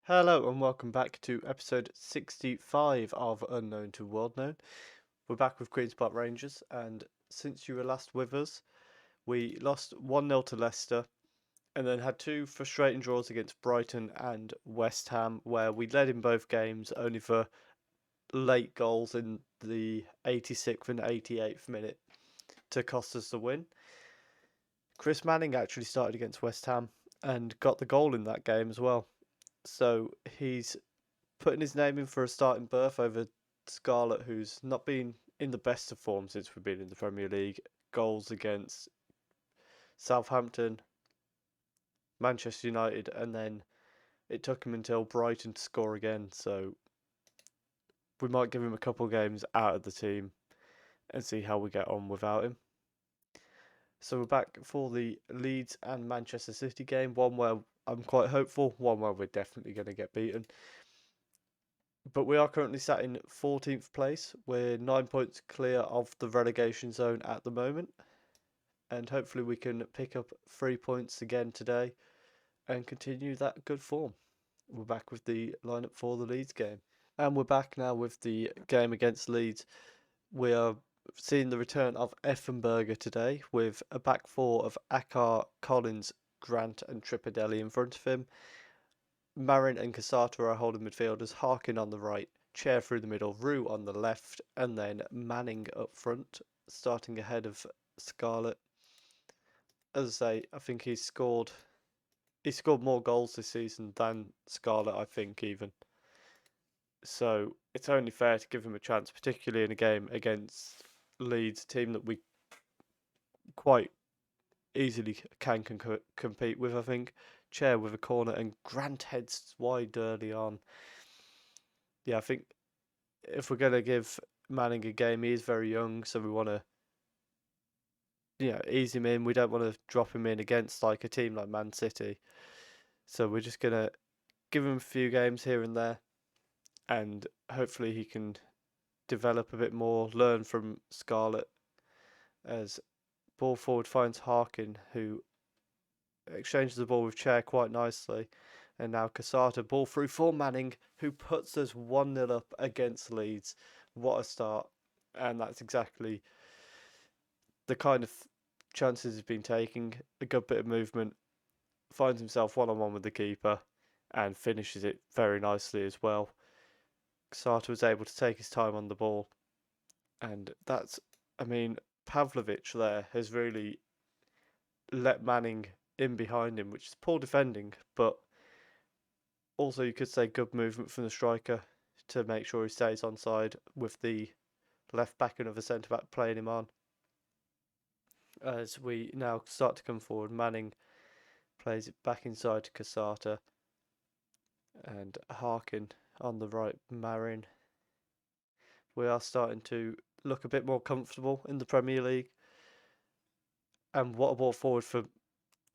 Hello and welcome back to episode 65 of Unknown to World Known. We're back with Queen's Park Rangers, and since you were last with us, we lost 1-0 to Leicester and then had two frustrating draws against Brighton and West Ham, where we led in both games only for late goals in the 86th and 88th minute to cost us the win. Chris Manning actually started against West Ham and got the goal in that game as well. So he's putting his name in for a starting berth over Scarlett, who's not been in the best of form since we've been in the Premier League. Goals against Southampton, Manchester United, and then it took him until Brighton to score again. So we might give him a couple of games out of the team and see how we get on without him. So we're back for the Leeds and Manchester City game, one where I'm quite hopeful, one where we're definitely going to get beaten. But we are currently sat in 14th place. We're 9 points clear of the relegation zone at the moment. And hopefully we can pick up 3 points again today and continue that good form. We're back with the lineup for the Leeds game. And we're back now with the game against Leeds. We are seeing the return of Effenberger today with a back four of Akar, Collins, Grant and Tripadelli in front of him. Marin and Casata are holding midfielders, Harkin on the right, Chair through the middle, Rue on the left, and then Manning up front, starting ahead of Scarlett. As I say, I think he's scored more goals this season than Scarlett, I think, even. So it's only fair to give him a chance, particularly in a game against Leeds, a team that we quite easily can compete with, I think. Chair with a corner and Grant heads wide early on. Yeah, I think if we're going to give Manning a game, he is very young, so we want to ease him in. We don't want to drop him in against like a team like Man City. So we're just going to give him a few games here and there, and hopefully he can develop a bit more, learn from Scarlett. As ball forward finds Harkin, who exchanges the ball with Chair quite nicely. And now Casata, ball through for Manning, who puts us 1-0 up against Leeds. What a start. And that's exactly the kind of chances he's been taking. A good bit of movement, finds himself one-on-one with the keeper, and finishes it very nicely as well. Casata was able to take his time on the ball. And that's, I mean, Pavlovic there has really let Manning in behind him, which is poor defending, but also you could say good movement from the striker to make sure he stays onside with the left back and other centre back playing him on. As we now start to come forward, Manning plays it back inside to Casata and Harkin on the right, Marin. We are starting to look a bit more comfortable in the Premier League. And what a ball forward for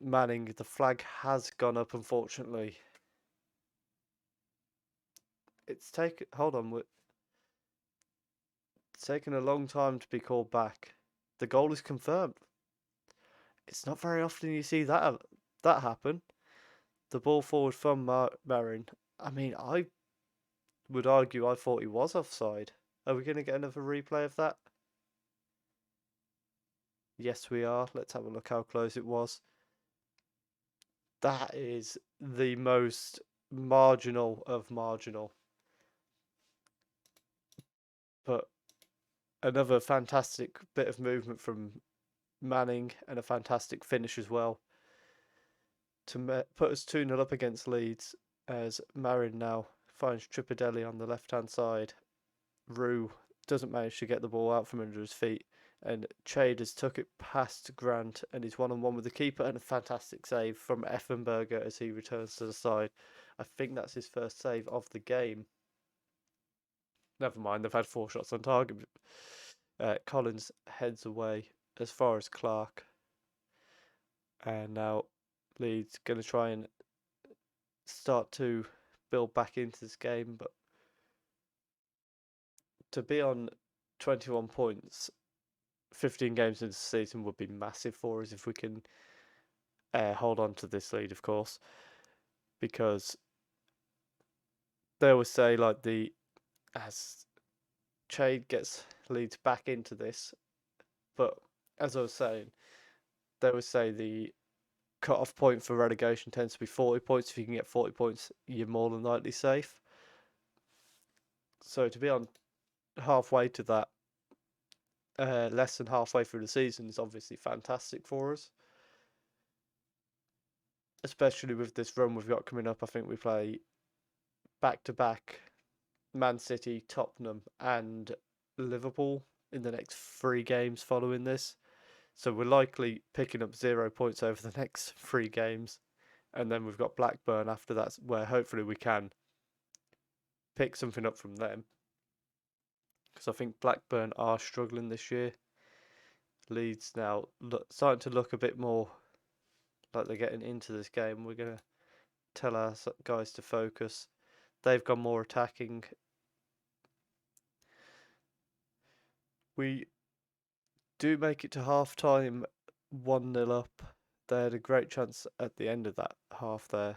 Manning. The flag has gone up, unfortunately. It's taken. Hold on. It's taken a long time to be called back. The goal is confirmed. It's not very often you see that happen. The ball forward from Marin. I mean, I would argue I thought he was offside. Are we going to get another replay of that? Yes, we are. Let's have a look how close it was. That is the most marginal of marginal. But another fantastic bit of movement from Manning and a fantastic finish as well to put us 2-0 up against Leeds, as Marin now finds Tripadelli on the left-hand side. Rue doesn't manage to get the ball out from under his feet, and Chaders took it past Grant and he's one-on-one with the keeper, and a fantastic save from Effenberger as he returns to the side. I think that's his first save of the game. Never mind, they've had 4 shots on target. Collins heads away as far as Clark. And now Leeds going to try and start to build back into this game. But to be on 21 points, 15 games into the season would be massive for us if we can hold on to this lead, of course. Because they always say like as Chade gets Leeds back into this, but as I was saying, they always say the cut-off point for relegation tends to be 40 points. If you can get 40 points, you're more than likely safe. So to be on halfway to that, less than halfway through the season is obviously fantastic for us. Especially with this run we've got coming up. I think we play back to back Man City, Tottenham, and Liverpool in the next 3 games following this. So we're likely picking up 0 points over the next 3 games. And then we've got Blackburn after that, where hopefully we can pick something up from them. Because I think Blackburn are struggling this year. Leeds now starting to look a bit more like they're getting into this game. We're going to tell our guys to focus. They've gone more attacking. We do make it to half time 1-0 up. They had a great chance at the end of that half there.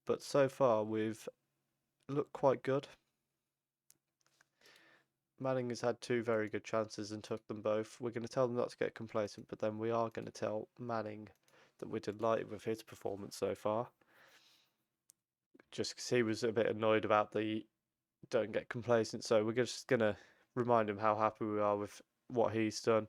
But so far we've looked quite good. Manning has had 2 very good chances and took them both. We're going to tell them not to get complacent, but then we are going to tell Manning that we're delighted with his performance so far. Just because he was a bit annoyed about the don't get complacent, so we're just going to remind him how happy we are with what he's done.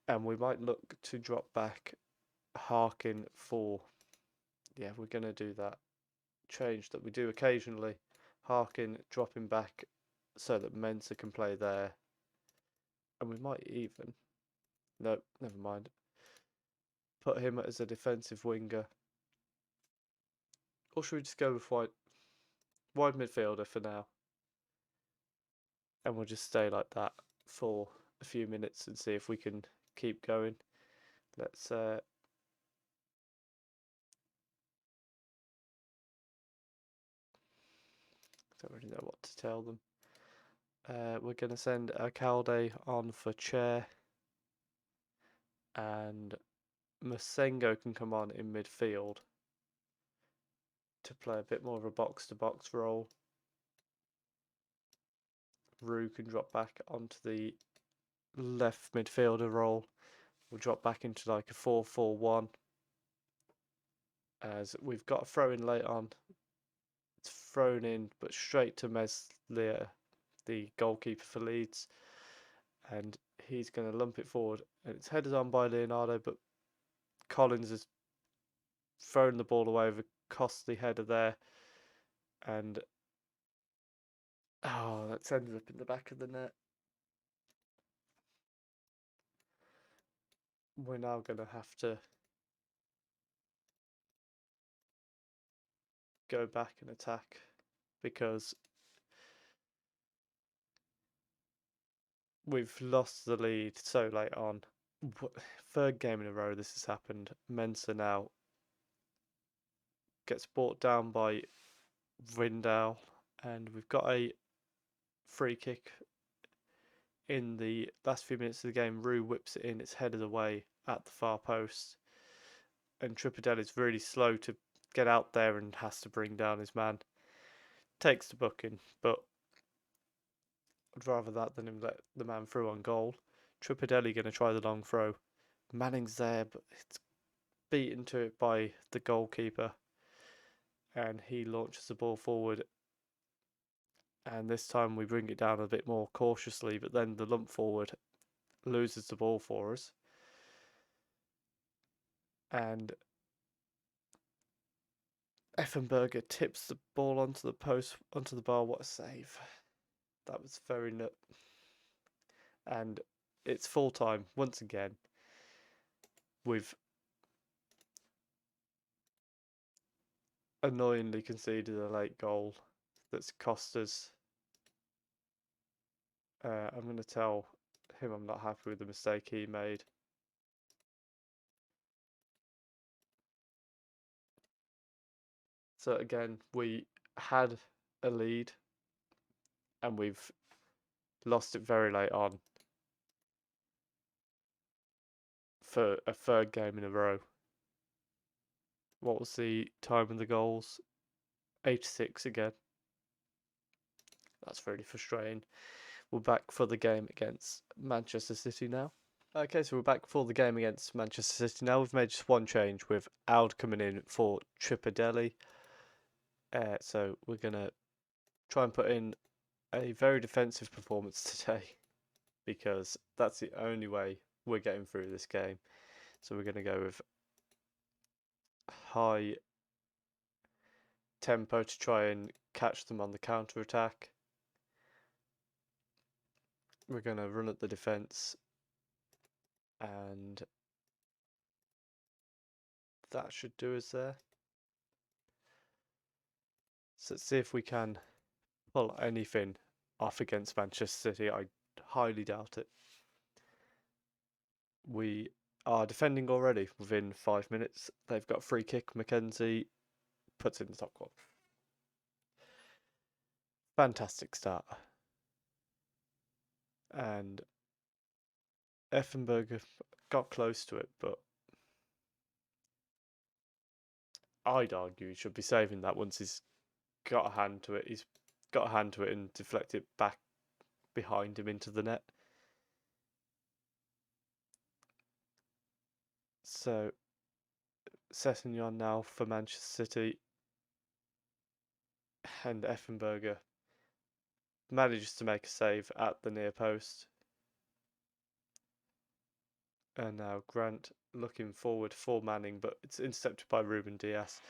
And we might look to drop back Harkin for... Yeah, we're going to do that change that we do occasionally. Harkin dropping back so that Mensah can play there. And we might even... No, never mind. Put him as a defensive winger. Or should we just go with wide midfielder for now? And we'll just stay like that for a few minutes and see if we can keep going. Let's don't really know what to tell them. We're going to send Alcalde on for Chair, and Masengo can come on in midfield to play a bit more of a box-to-box role. Rue can drop back onto the left midfielder role. We'll drop back into like a 4-4-1, as we've got a throw in late on. It's thrown in, but straight to Meslier, the goalkeeper for Leeds, and he's going to lump it forward. And it's headed on by Leonardo, but Collins has thrown the ball away with a costly header there, and that's ended up in the back of the net. We're now going to have to go back and attack because we've lost the lead so late on. 3rd game in a row this has happened. Mensah now gets brought down by Rindal, and we've got a free kick in the last few minutes of the game. Rue whips it in, it's headed away at the far post, and Tripadelli's really slow to get out there and has to bring down his man. Takes the booking, but I'd rather that than him let the man through on goal. Tripadelli going to try the long throw. Manning's there, but it's beaten to it by the goalkeeper, and he launches the ball forward. And this time we bring it down a bit more cautiously, but then the lump forward loses the ball for us. And Effenberger tips the ball onto the post, onto the bar. What a save. That was very nut. And it's full time once again. We've annoyingly conceded a late goal that's cost us. I'm going to tell him I'm not happy with the mistake he made. So again, we had a lead and we've lost it very late on for a 3rd game in a row. What was the time of the goals? 86 again. That's really frustrating. We're back for the game against Manchester City now. Okay, so we're back for the game against Manchester City now. We've made just one change with Aud coming in for Tripadelli. So we're going to try and put in a very defensive performance today because that's the only way we're getting through this game. So we're going to go with high tempo to try and catch them on the counter attack. We're going to run at the defence, and that should do us there. So let's see if we can pull anything off against Manchester City. I highly doubt it. We are defending already within 5 minutes. They've got a free kick. Mackenzie puts in the top corner. Fantastic start. And Effenberg got close to it, but I'd argue he should be saving that once he's got a hand to it. He's got a hand to it and deflect it back behind him into the net. So Sessegnon now for Manchester City, and Effenberger manages to make a save at the near post. And now Grant looking forward for Manning, but it's intercepted by Ruben Diaz.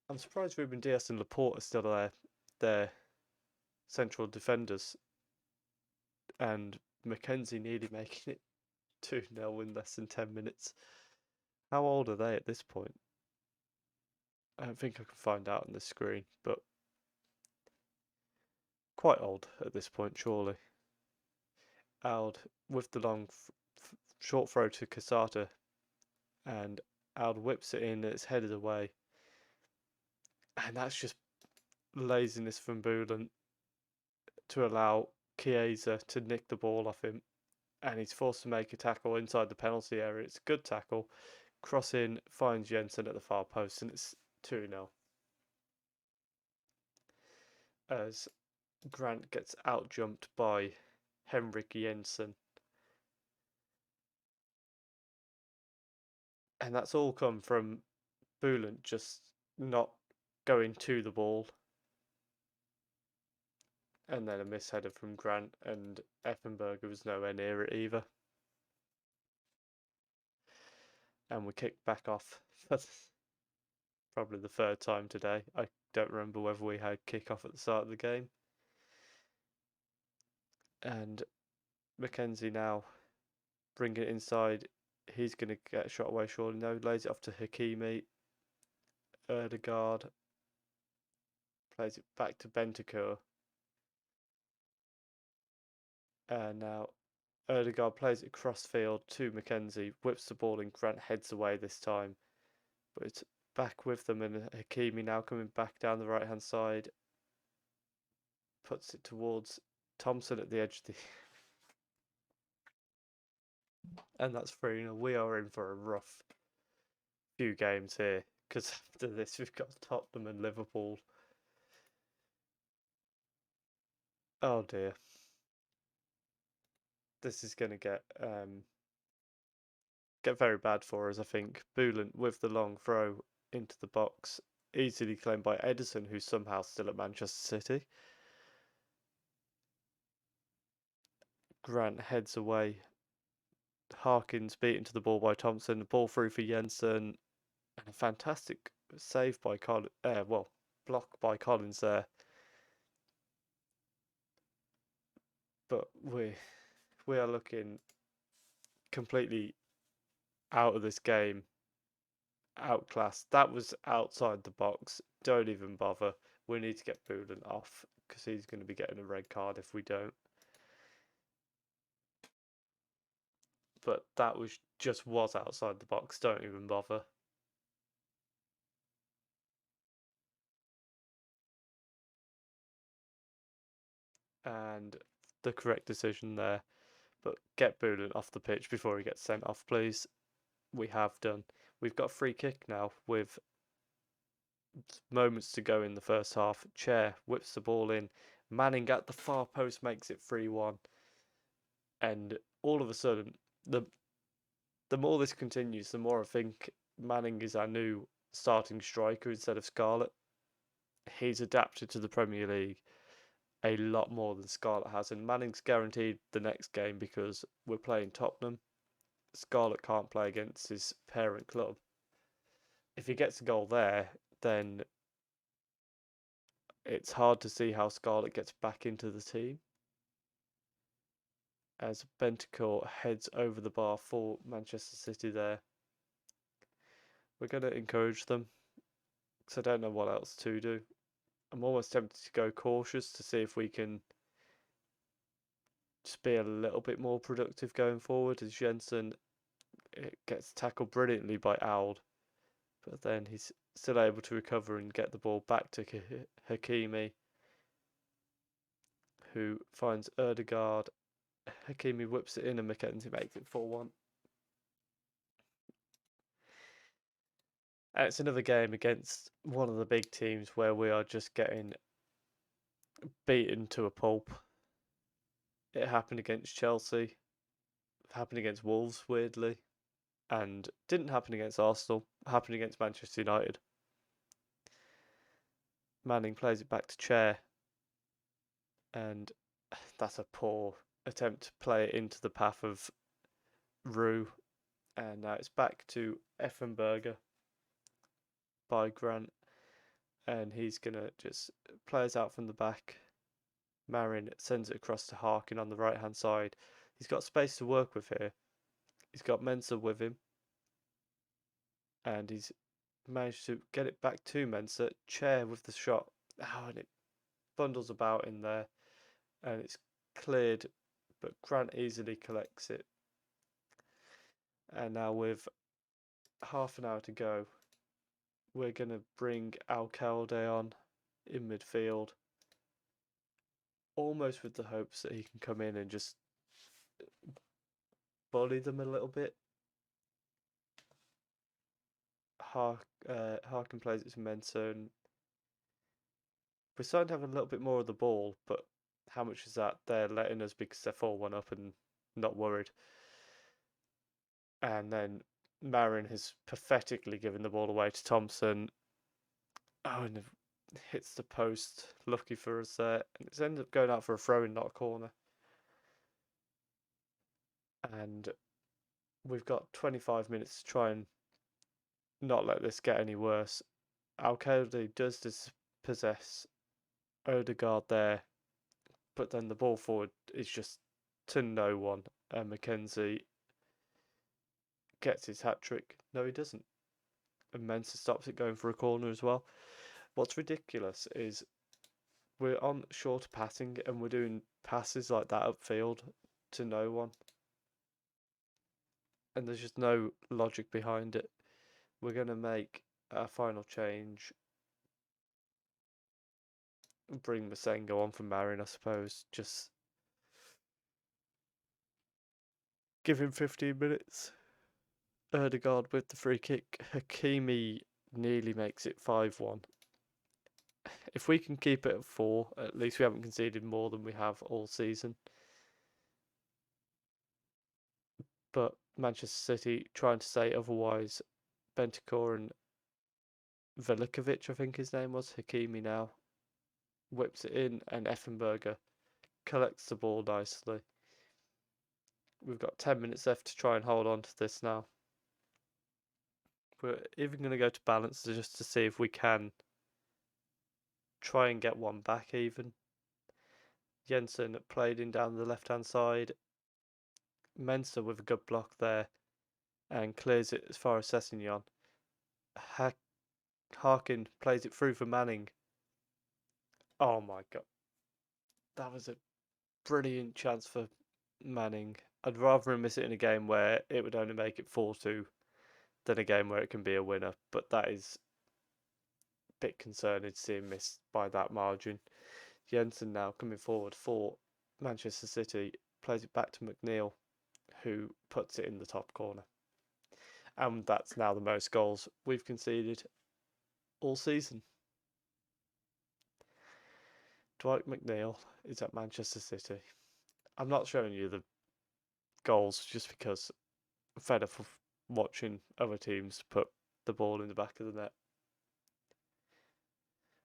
I'm surprised Ruben Diaz and Laporte are still there. They're central defenders. And Mackenzie nearly making it 2-0 in less than 10 minutes. How old are they at this point? I don't think I can find out on the screen, but quite old at this point, surely. Aud with the long short throw to Casata, and Aud whips it in, it's headed away. And that's just laziness from Boulan to allow Chiesa to nick the ball off him. And he's forced to make a tackle inside the penalty area. It's a good tackle. Cross in, finds Jensen at the far post, and it's 2-0. As Grant gets out-jumped by Henrik Jensen. And that's all come from Boulan just not going to the ball. And then a misheader from Grant, and Effenberger was nowhere near it either. And we kicked back off for probably the third time today. I don't remember whether we had kick-off at the start of the game. And Mackenzie now bringing it inside. He's going to get a shot away surely. No, lays it off to Hakimi. Erdegaard plays it back to Bentancur. And now Erdegaard plays it cross field to Mackenzie, whips the ball and Grant heads away this time. But it's back with them, and Hakimi now coming back down the right hand side. Puts it towards Thompson at the edge of the... and that's 3-0. We are in for a rough few games here, because after this we've got Tottenham and Liverpool. Oh dear. This is going to get very bad for us, I think. Boulan with the long throw into the box, easily claimed by Edison, who's somehow still at Manchester City. Grant heads away. Harkins beaten to the ball by Thompson. The ball through for Jensen, and a fantastic save by Collins. Block by Collins there. But we are looking completely out of this game, outclassed. That was outside the box. Don't even bother. We need to get Boulan off because he's going to be getting a red card if we don't. But that was outside the box. Don't even bother. And the correct decision there. But get Boulan off the pitch before he gets sent off, please. We have done. We've got a free kick now with moments to go in the first half. Chair whips the ball in. Manning at the far post makes it 3-1. And all of a sudden, the more this continues, the more I think Manning is our new starting striker instead of Scarlett. He's adapted to the Premier League a lot more than Scarlett has, and Manning's guaranteed the next game because we're playing Tottenham. Scarlett can't play against his parent club. If he gets a goal there, then it's hard to see how Scarlett gets back into the team. As Bentancur heads over the bar for Manchester City there. We're going to encourage them because I don't know what else to do. I'm almost tempted to go cautious to see if we can just be a little bit more productive going forward, as Jensen gets tackled brilliantly by Auld, but then he's still able to recover and get the ball back to Hakimi, who finds Erdegaard. Hakimi whips it in and Mackenzie makes it 4-1. And it's another game against one of the big teams where we are just getting beaten to a pulp. It happened against Chelsea, it happened against Wolves, weirdly, and didn't happen against Arsenal, it happened against Manchester United. Manning plays it back to Chair, and that's a poor attempt to play it into the path of Rue, and now it's back to Effenberger by Grant, and he's gonna just play us out from the back. Marin sends it across to Harkin on the right hand side. He's got space to work with here. He's got Mensah with him, and he's managed to get it back to Mensah. Chair with the shot. Oh, and it bundles about in there, and it's cleared, but Grant easily collects it. And now with half an hour to go, we're going to bring Alcalde on in midfield, almost with the hopes that he can come in and just bully them a little bit. Harkin plays it to Mensah, and we're starting to have a little bit more of the ball, but how much is that? They're letting us because they're 4-1 up and not worried. And then Marin has pathetically given the ball away to Thompson. Oh, and hits the post. Lucky for us there. And it's ended up going out for a throw-in, not a corner. And we've got 25 minutes to try and not let this get any worse. Alcalde does dispossess Odegaard there, but then the ball forward is just to no one. And Mackenzie gets his hat trick. No, he doesn't. And Mensah stops it going for a corner as well. What's ridiculous is we're on short passing and we're doing passes like that upfield to no one. And there's just no logic behind it. We're going to make our final change. Bring Masengo on from Marin, I suppose. Just give him 15 minutes. Erdegaard with the free kick. Hakimi nearly makes it 5-1. If we can keep it at 4, at least we haven't conceded more than we have all season. But Manchester City trying to say otherwise. Bentancur and Velikovic, I think his name was, Hakimi now, whips it in, and Effenberger collects the ball nicely. We've got 10 minutes left to try and hold on to this now. We're even going to go to balance just to see if we can try and get one back even. Jensen played in down the left-hand side. Mensah with a good block there and clears it as far as Sessegnon. Harkin plays it through for Manning. Oh my god. That was a brilliant chance for Manning. I'd rather him miss it in a game where it would only make it 4-2 than a game where it can be a winner. But that is a bit concerning to see him miss by that margin. Jensen now coming forward for Manchester City. Plays it back to McNeil, who puts it in the top corner. And that's now the most goals we've conceded all season. Dwight McNeil is at Manchester City. I'm not showing you the goals just because I'm fed up of watching other teams put the ball in the back of the net.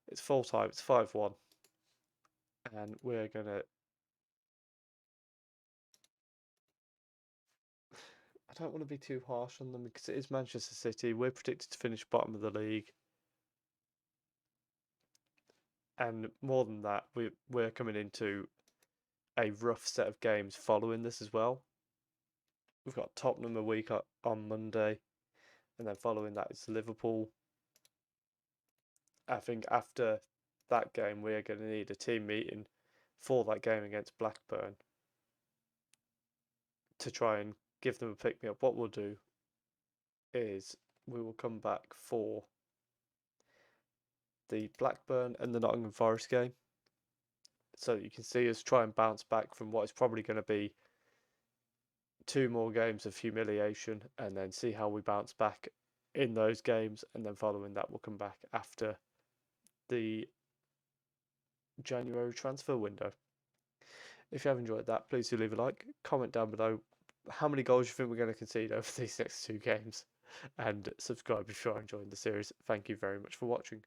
It's full time, it's 5-1. And we're going to. I don't want to be too harsh on them because it is Manchester City. We're predicted to finish bottom of the league. And more than that, we're coming into a rough set of games following this as well. We've got Tottenham a week on Monday, and then following that is Liverpool. I think after that game, we're going to need a team meeting for that game against Blackburn to try and give them a pick me up. What we'll do is we will come back for the Blackburn and the Nottingham Forest game, so you can see us try and bounce back from what is probably going to be 2 more games of humiliation, and then see how we bounce back in those games, and then following that we'll come back after the January transfer window. If you have enjoyed that, please do leave a like, comment down below how many goals you think we're going to concede over these next 2 games, and subscribe if you're enjoying the series. Thank you very much for watching.